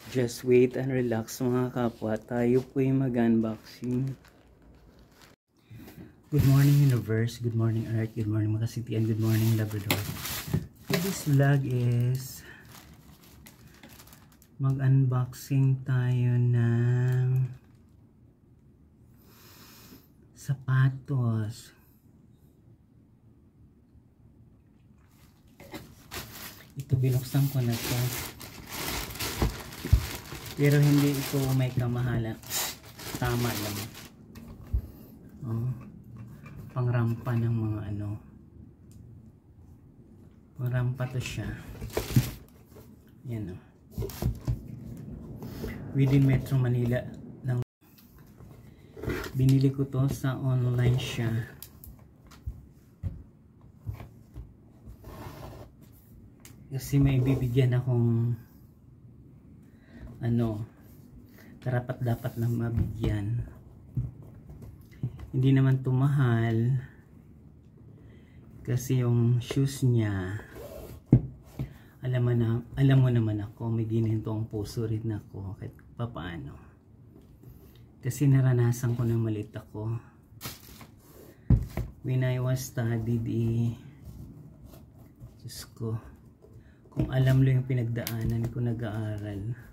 Just wait and relax mga kapwa. Tayo po'y mag-unboxing. Good morning universe, good morning Earth, good morning Makasiti, and good morning Labrador. So this vlog is mag-unboxing tayo ng sapatos. Ito binuksan ko na to. Pero hindi ito may kamahalan. Tama lang. Oh, pangrampa ng mga ano. Pangrampa to siya. Yan o. Within Metro Manila lang. Binili ko to sa online siya. Kasi may bibigyan akong ano, karapat dapat na mabigyan. Hindi naman to mahal kasi yung shoes niya, alam mo naman ako, may ginintong puso rin ako kahit papaano. Kasi naranasan ko na malit ako when I was studied Diyos ko, kung alam lo yung pinagdaanan ko nag-aaral.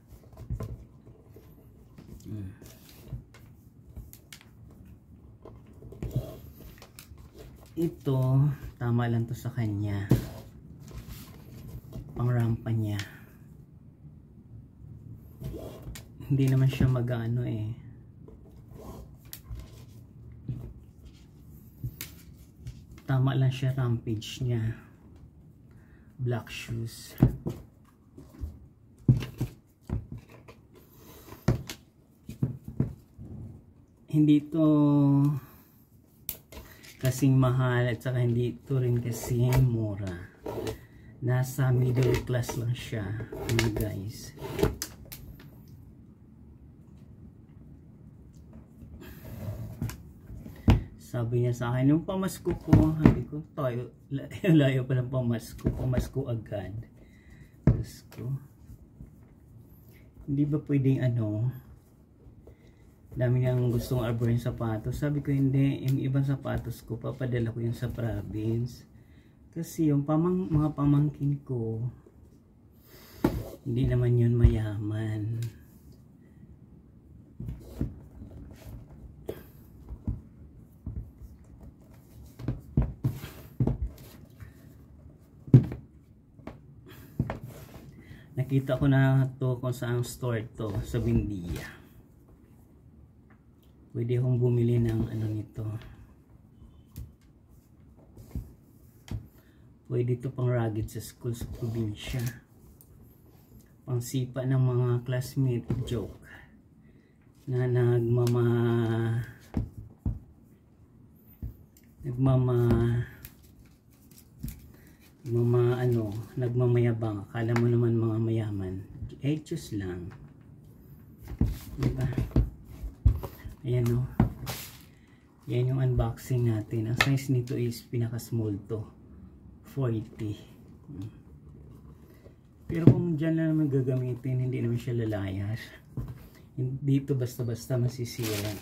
Ito, tama lang to sa kanya. Pangrampa niya. Hindi naman siya mag-ano eh. Tama lang siya, rampage niya. Black shoes. Hindi to kasing mahal at saka hindi to rin kasing mura. Nasa middle class lang siya mga guys. Sabi niya sa akin, yung pamasko ko, sabi ko, tayo, layo pa lang pamasko agad. Pamasko. Hindi ba pwedeng ano, dami niyang gustong arbor yung sapatos. Sabi ko, hindi, yung ibang sapatos ko, papadala ko yung sa province. Kasi yung mga pamangkin ko, hindi naman yun mayaman. Nakita ko na to kung saan store to, sa Bindia. Pwede akong bumili ng ano nito. Pwede ito pang rugged sa school sa probinsya. Pang sipa ng mga classmate, joke. Na nagmamayabang. Akala mo naman mga mayaman. Just lang. Diba? Ayan o. Yan yung unboxing natin. Ang size nito is pinaka small to. 40. Pero kung dyan lang naman gagamitin, hindi naman siya lalayas. Dito basta-basta masisira.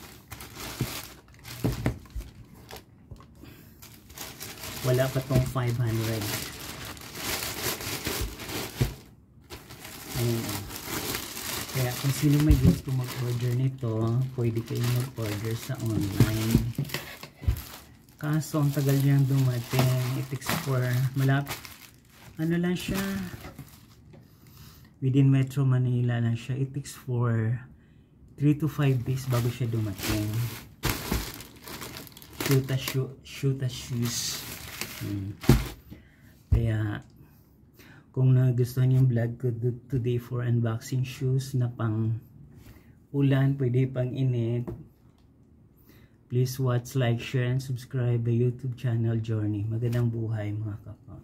Wala pa tong 500. Ayun. Kaya kung sino may gusto mag-order nito, pwede kayong mag-order sa online. Kaso ang tagal niyang dumating. It takes for ano lang siya, within Metro Manila lang siya. It takes for 3 to 5 days bago siya dumating. Shoot as shoes. Kaya kung nagustuhan yung vlog ko today for unboxing shoes na pang ulan, pwede pang init, please watch, like, share, and subscribe the YouTube channel Journey. Magandang buhay mga kapwa.